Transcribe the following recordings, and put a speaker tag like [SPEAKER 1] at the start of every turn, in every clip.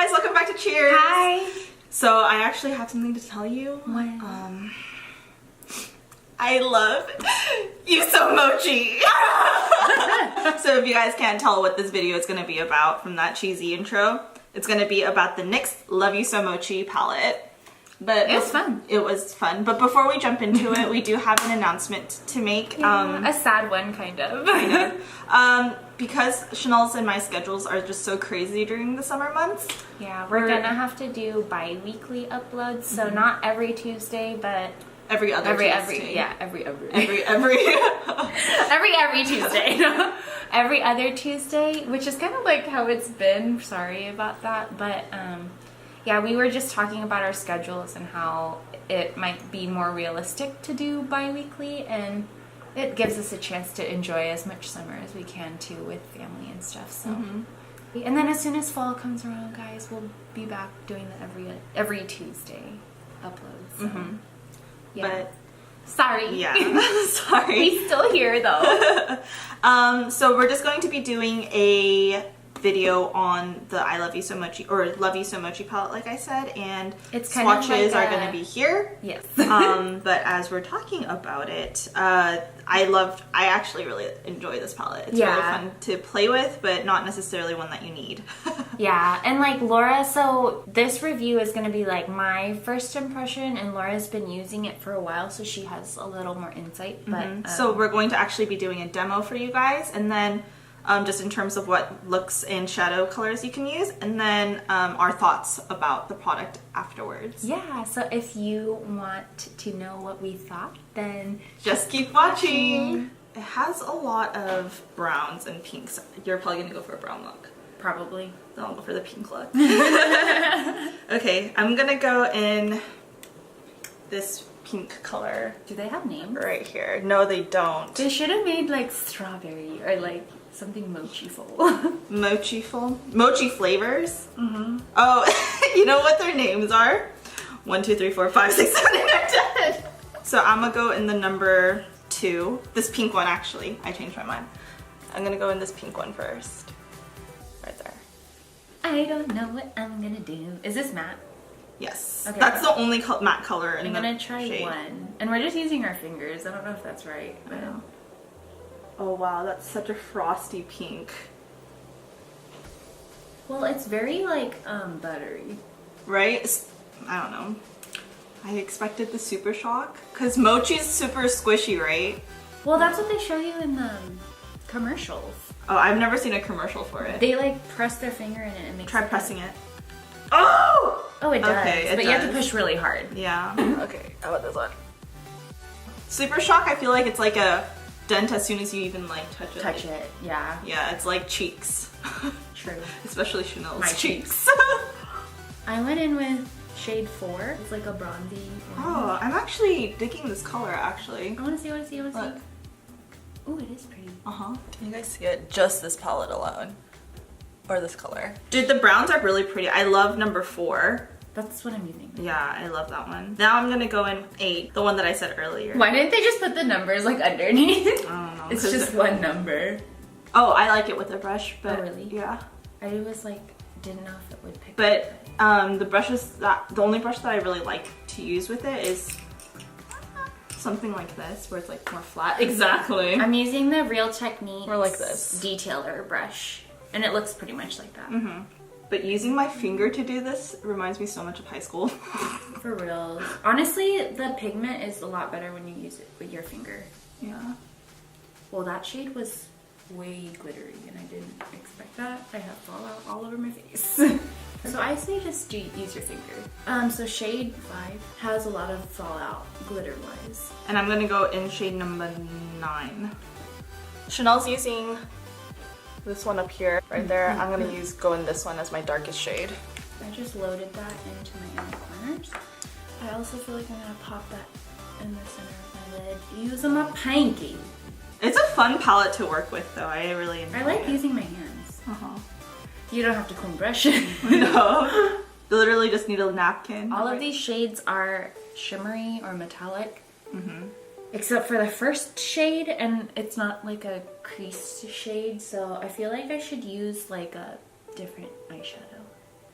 [SPEAKER 1] guys, welcome back to Cheers.
[SPEAKER 2] Hi.
[SPEAKER 1] So I actually have something to tell you.
[SPEAKER 2] What?
[SPEAKER 1] I love you so Mochi. So if you guys can't tell what this video is going to be about from that cheesy intro, it's going to be about the NYX Love You So Mochi palette. But
[SPEAKER 2] it was fun.
[SPEAKER 1] It was fun. But before we jump into it, we do have an announcement to make.
[SPEAKER 2] Yeah, a sad one, kind of.
[SPEAKER 1] Because Chanel's and my schedules are just so crazy during the summer months.
[SPEAKER 2] Yeah, we're gonna have to do bi-weekly uploads, so not every Tuesday, but
[SPEAKER 1] every other Tuesday.
[SPEAKER 2] every Tuesday. Every other Tuesday, which is kind of like how it's been. Sorry about that, but yeah, we were just talking about our schedules and how it might be more realistic to do bi-weekly, and it gives us a chance to enjoy as much summer as we can too with family and stuff. So, and then as soon as fall comes around, guys, we'll be back doing the every Tuesday uploads. So. Yeah.
[SPEAKER 1] But
[SPEAKER 2] sorry.
[SPEAKER 1] Yeah. Sorry.
[SPEAKER 2] We're still here though.
[SPEAKER 1] So we're just going to be doing a video on the I Love You So Mochi or Love You So Mochi palette, like I said, and
[SPEAKER 2] it's kind
[SPEAKER 1] swatches
[SPEAKER 2] of like
[SPEAKER 1] are going to be here.
[SPEAKER 2] Yes.
[SPEAKER 1] But as we're talking about it, I actually really enjoy this palette. It's really fun to play with, but not necessarily one that you need.
[SPEAKER 2] Yeah, and like Laura, so this review is going to be like my first impression, and Laura's been using it for a while, so she has a little more insight. But
[SPEAKER 1] so we're going to actually be doing a demo for you guys, and then just in terms of what looks and shadow colors you can use, and then our thoughts about the product afterwards.
[SPEAKER 2] Yeah, so if you want to know what we thought, then
[SPEAKER 1] just keep watching. It has a lot of browns and pinks. You're probably gonna go for a brown look.
[SPEAKER 2] Probably.
[SPEAKER 1] Then I'll go for the pink look. Okay, I'm gonna go in this pink color.
[SPEAKER 2] Do they have names?
[SPEAKER 1] Right here. No, they don't.
[SPEAKER 2] They should have made like strawberry or like something mochi-ful.
[SPEAKER 1] Mochi-ful? Mochi flavors? Oh, you know what their names are? 1, 2, 3, 4, 5, 6, 7, 8, 9, 10. So I'm gonna go in the number 2. This pink one, actually. I changed my mind. I'm gonna go in this pink one first. Right there.
[SPEAKER 2] I don't know what I'm gonna do. Is this matte?
[SPEAKER 1] Yes.
[SPEAKER 2] Okay,
[SPEAKER 1] that's the only matte color in the
[SPEAKER 2] I'm gonna try
[SPEAKER 1] shade.
[SPEAKER 2] one. And we're just using our fingers. I don't know if that's right. But
[SPEAKER 1] oh wow, that's such a frosty pink.
[SPEAKER 2] well, it's very like buttery.
[SPEAKER 1] Right? I don't know. I expected the Super Shock because Mochi's super squishy, right?
[SPEAKER 2] Well, that's what they show you in the commercials.
[SPEAKER 1] Oh, I've never seen a commercial for it.
[SPEAKER 2] They like press their finger in it and make
[SPEAKER 1] Try pressing it. Oh!
[SPEAKER 2] Oh, it does.
[SPEAKER 1] Okay,
[SPEAKER 2] but you have to push really hard.
[SPEAKER 1] Yeah. Okay, how about this one? Super Shock, I feel like it's like a dent as soon as you even like touch it.
[SPEAKER 2] Touch it, yeah.
[SPEAKER 1] Yeah, it's like cheeks.
[SPEAKER 2] True.
[SPEAKER 1] Especially Chanel's
[SPEAKER 2] My
[SPEAKER 1] cheeks.
[SPEAKER 2] I went in with shade 4. It's like a bronzy orange.
[SPEAKER 1] Oh, I'm actually digging this color actually.
[SPEAKER 2] I wanna see.
[SPEAKER 1] Look.
[SPEAKER 2] Oh, it is pretty.
[SPEAKER 1] Can you guys see it? Just this palette alone. Or this color. Dude, the browns are really pretty. I love number 4.
[SPEAKER 2] That's what I'm using.
[SPEAKER 1] Yeah, I love that one. Now I'm gonna go in 8, the one that I said earlier.
[SPEAKER 2] Why didn't they just put the numbers like underneath?
[SPEAKER 1] I don't know.
[SPEAKER 2] It's just one number.
[SPEAKER 1] Oh, I like it with a brush, but
[SPEAKER 2] really?
[SPEAKER 1] Yeah.
[SPEAKER 2] I was like, didn't know if it would pick
[SPEAKER 1] But
[SPEAKER 2] up.
[SPEAKER 1] the only brush that I really like to use with it is something like this, where it's like more flat. Exactly.
[SPEAKER 2] I'm using the Real Techniques
[SPEAKER 1] Or like this.
[SPEAKER 2] detailer brush, and it looks pretty much like that.
[SPEAKER 1] But using my finger to do this reminds me so much of high school.
[SPEAKER 2] For real. Honestly, the pigment is a lot better when you use it with your finger.
[SPEAKER 1] Yeah.
[SPEAKER 2] Well, that shade was way glittery, and I didn't expect that. I have fallout all over my face. So I say just use your finger. So shade 5 has a lot of fallout glitter-wise.
[SPEAKER 1] And I'm gonna go in shade number 9. Chanel's using this one up here, right there. I'm gonna go in this one as my darkest shade.
[SPEAKER 2] I just loaded that into my inner corners. I also feel like I'm gonna pop that in the center of my lid using my pinky.
[SPEAKER 1] It's a fun palette to work with though. I really enjoy it.
[SPEAKER 2] I like using my hands. You don't have to clean brush it.
[SPEAKER 1] No. You literally just need a napkin.
[SPEAKER 2] All of these shades are shimmery or metallic. Except for the first shade, and it's not like a creased shade, so I feel like I should use like a different eyeshadow.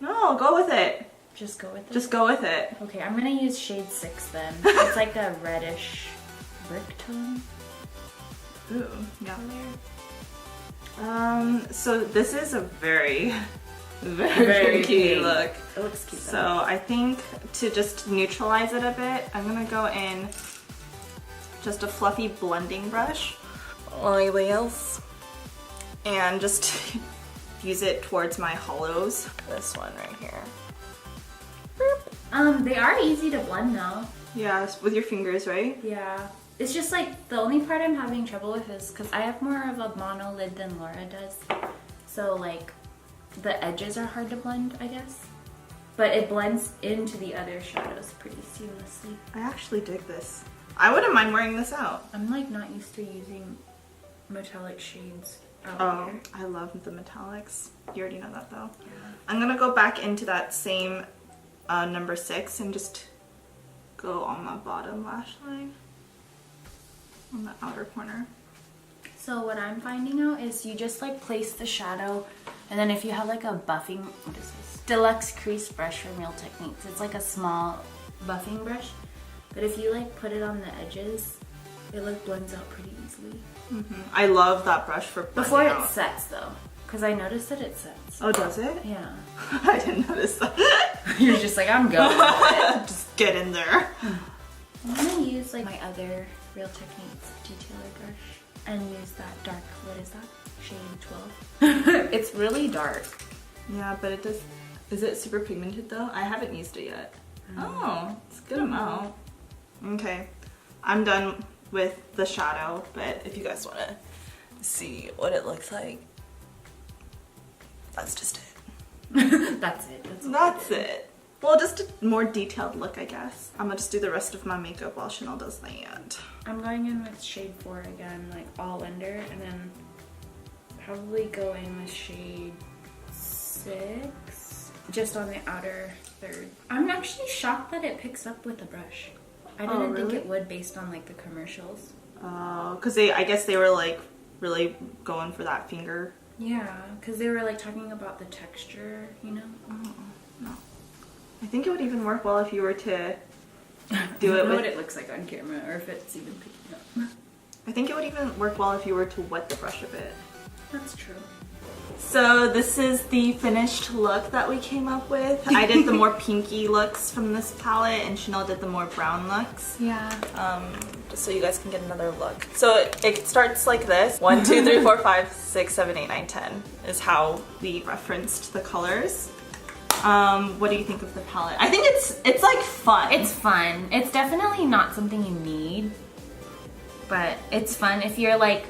[SPEAKER 1] No, go with it.
[SPEAKER 2] Just go with it?
[SPEAKER 1] Just go with it.
[SPEAKER 2] Okay, I'm gonna use shade 6 then. It's like a reddish brick tone.
[SPEAKER 1] Ooh, yeah. So this is a very, very cute look.
[SPEAKER 2] It looks cute though.
[SPEAKER 1] So I think to just neutralize it a bit, I'm gonna go in just a fluffy blending brush on my nails and just use it towards my hollows. This one right here.
[SPEAKER 2] They are easy to blend though.
[SPEAKER 1] Yeah, with your fingers, right?
[SPEAKER 2] Yeah. It's just like the only part I'm having trouble with is because I have more of a mono lid than Laura does. So like the edges are hard to blend, I guess. But it blends into the other shadows pretty seamlessly.
[SPEAKER 1] I actually dig this. I wouldn't mind wearing this out.
[SPEAKER 2] I'm like not used to using metallic shades out here.
[SPEAKER 1] I love the metallics. You already know that though. Yeah. I'm gonna go back into that same number 6 and just go on the bottom lash line. On the outer corner.
[SPEAKER 2] So what I'm finding out is you just like place the shadow, and then if you have like a buffing, what is this? Deluxe crease brush from Real Techniques. It's like a small buffing brush, but if you like put it on the edges, it like blends out pretty easily.
[SPEAKER 1] I love that brush for blending
[SPEAKER 2] before it
[SPEAKER 1] out.
[SPEAKER 2] sets though, because I noticed that it sets.
[SPEAKER 1] Oh, does it?
[SPEAKER 2] Yeah.
[SPEAKER 1] I didn't notice that.
[SPEAKER 2] You're just like, I'm going with it.
[SPEAKER 1] Just get in there.
[SPEAKER 2] I'm gonna use like my other Real Techniques detailer brush and use that dark, what is that? Shade 12. It's really dark.
[SPEAKER 1] Yeah, but it does, is it super pigmented though? I haven't used it yet. Oh, it's a good amount. Okay, I'm done with the shadow, but if you guys want to see what it looks like, that's just it.
[SPEAKER 2] That's it.
[SPEAKER 1] That's it. Well, just a more detailed look, I guess. I'm gonna just do the rest of my makeup while Chanel does the end.
[SPEAKER 2] I'm going in with shade 4 again, like all under, and then probably go in with shade 6, just on the outer third. I'm actually shocked that it picks up with the brush. I didn't think it would based on like the commercials.
[SPEAKER 1] Oh, because I guess they were like really going for that finger.
[SPEAKER 2] Yeah, because they were like talking about the texture, you know?
[SPEAKER 1] Oh, no. I think it would even work well if you were to do
[SPEAKER 2] I
[SPEAKER 1] it
[SPEAKER 2] don't know
[SPEAKER 1] with...
[SPEAKER 2] what it looks like on camera or if it's even picking up.
[SPEAKER 1] I think it would even work well if you were to wet the brush a bit.
[SPEAKER 2] That's true.
[SPEAKER 1] So this is the finished look that we came up with. I did the more pinky looks from this palette and Chanel did the more brown looks.
[SPEAKER 2] Yeah.
[SPEAKER 1] Just so you guys can get another look. So it starts like this. 1, 2, 3, 4, 5, 6, 7, 8, 9, 10 is how we referenced the colors. What do you think of the palette? I think it's like fun.
[SPEAKER 2] It's fun. It's definitely not something you need, but it's fun if you're like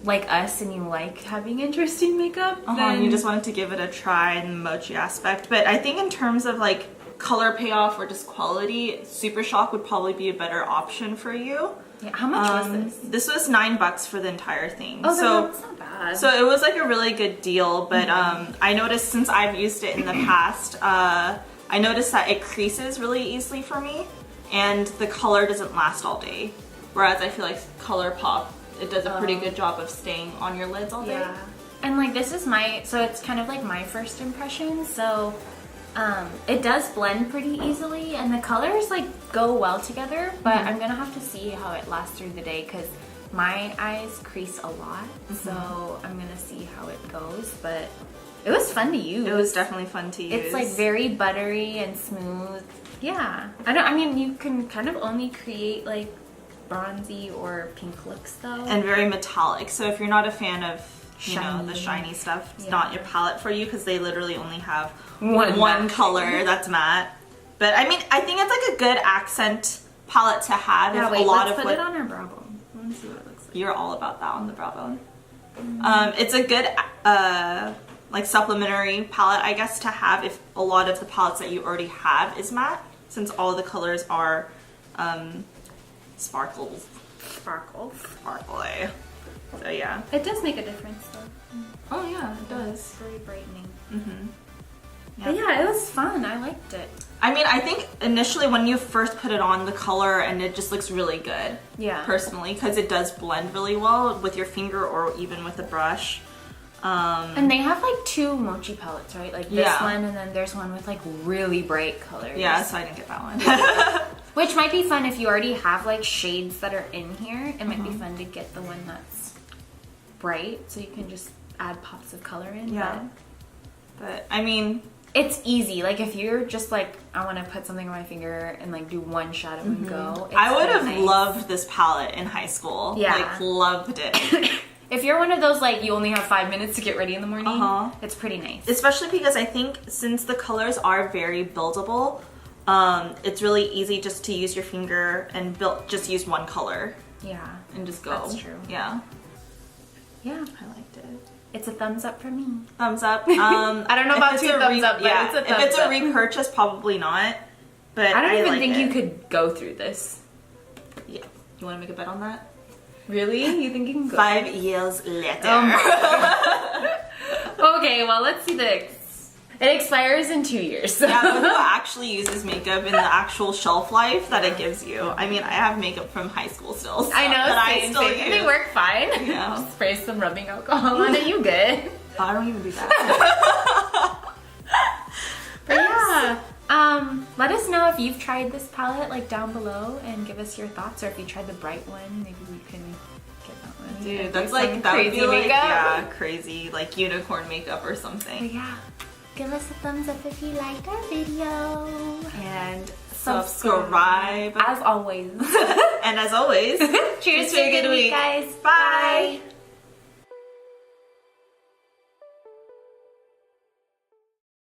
[SPEAKER 2] us and you like having interesting makeup.
[SPEAKER 1] And you just wanted to give it a try in the Mochi aspect. But I think in terms of like color payoff or just quality, Super Shock would probably be a better option for you.
[SPEAKER 2] Yeah, how much was this?
[SPEAKER 1] This was $9 for the entire thing.
[SPEAKER 2] Oh,
[SPEAKER 1] so
[SPEAKER 2] that's not bad.
[SPEAKER 1] So it was like a really good deal, but I noticed since I've used it in the past, I noticed that it creases really easily for me, and the color doesn't last all day. Whereas I feel like ColourPop, it does a pretty good job of staying on your lids all day.
[SPEAKER 2] Yeah. And like this is so it's kind of like my first impression, so it does blend pretty easily and the colors like go well together, but I'm gonna have to see how it lasts through the day because my eyes crease a lot, so I'm gonna see how it goes, but it was fun to use.
[SPEAKER 1] It was definitely fun to use.
[SPEAKER 2] It's like very buttery and smooth. Yeah. I mean, you can kind of only create like bronzy or pink looks though.
[SPEAKER 1] And very metallic, so if you're not a fan of the
[SPEAKER 2] Shiny.
[SPEAKER 1] shiny stuff, it's not your palette for you because they literally only have
[SPEAKER 2] One
[SPEAKER 1] one color that's matte. But I mean, I think it's like a good accent palette to have.
[SPEAKER 2] Yeah,
[SPEAKER 1] if
[SPEAKER 2] wait,
[SPEAKER 1] a lot
[SPEAKER 2] let's
[SPEAKER 1] of
[SPEAKER 2] put it on our brow bone. Let me see what it looks like.
[SPEAKER 1] You're all about that on the brow bone. It's a good like supplementary palette, I guess, to have if a lot of the palettes that you already have is matte, since all of the colors are sparkly. So yeah.
[SPEAKER 2] It does make a difference though.
[SPEAKER 1] Oh yeah, it does.
[SPEAKER 2] It's very brightening.
[SPEAKER 1] Yeah.
[SPEAKER 2] But yeah, it was fun. I liked it.
[SPEAKER 1] I mean, I think initially when you first put it on, the color and it just looks really good.
[SPEAKER 2] Yeah.
[SPEAKER 1] Personally, because it does blend really well with your finger or even with a brush.
[SPEAKER 2] And they have like 2 Mochi palettes, right? Like this one, and then there's one with like really bright colors.
[SPEAKER 1] Yeah, so I didn't get that one.
[SPEAKER 2] Which might be fun if you already have like shades that are in here. It might be fun to get the one that's bright, so you can just add pops of color in.
[SPEAKER 1] Yeah. But I mean,
[SPEAKER 2] it's easy. Like if you're just like, I want to put something on my finger and like do one shadow and go.
[SPEAKER 1] I would have loved this palette in high school.
[SPEAKER 2] Yeah.
[SPEAKER 1] Like loved it.
[SPEAKER 2] If you're one of those like you only have 5 minutes to get ready in the morning, it's pretty nice.
[SPEAKER 1] Especially because I think since the colors are very buildable, it's really easy just to use your finger and just use one color.
[SPEAKER 2] Yeah.
[SPEAKER 1] And just go.
[SPEAKER 2] That's true.
[SPEAKER 1] Yeah.
[SPEAKER 2] Yeah.
[SPEAKER 1] I liked it.
[SPEAKER 2] It's a thumbs up for me.
[SPEAKER 1] Thumbs up.
[SPEAKER 2] I don't know about 2 thumbs up, but it's a thumbs up.
[SPEAKER 1] If it's a repurchase, probably not. But
[SPEAKER 2] I don't even think you could go through this.
[SPEAKER 1] Yeah. You want to make a bet on that?
[SPEAKER 2] Really? You think you can go?
[SPEAKER 1] 5 years later.
[SPEAKER 2] Oh my God. Okay, well, let's see it expires in 2 years.
[SPEAKER 1] Yeah, but who actually uses makeup in the actual shelf life that it gives you? I mean, I have makeup from high school still. So,
[SPEAKER 2] I know,
[SPEAKER 1] that
[SPEAKER 2] same. They work fine.
[SPEAKER 1] Yeah.
[SPEAKER 2] Just spray some rubbing alcohol on it, you good.
[SPEAKER 1] I don't even do that.
[SPEAKER 2] But yeah. Let us know if you've tried this palette, like down below, and give us your thoughts. Or if you tried the bright one, maybe we can get that one.
[SPEAKER 1] Dude, that's like
[SPEAKER 2] that
[SPEAKER 1] crazy
[SPEAKER 2] would be
[SPEAKER 1] makeup.
[SPEAKER 2] Like,
[SPEAKER 1] Yeah, crazy like unicorn makeup or something.
[SPEAKER 2] But yeah, give us a thumbs up if you liked our video.
[SPEAKER 1] And subscribe.
[SPEAKER 2] As always.
[SPEAKER 1] And as always,
[SPEAKER 2] cheers to a good week, guys.
[SPEAKER 1] Bye.
[SPEAKER 2] Bye.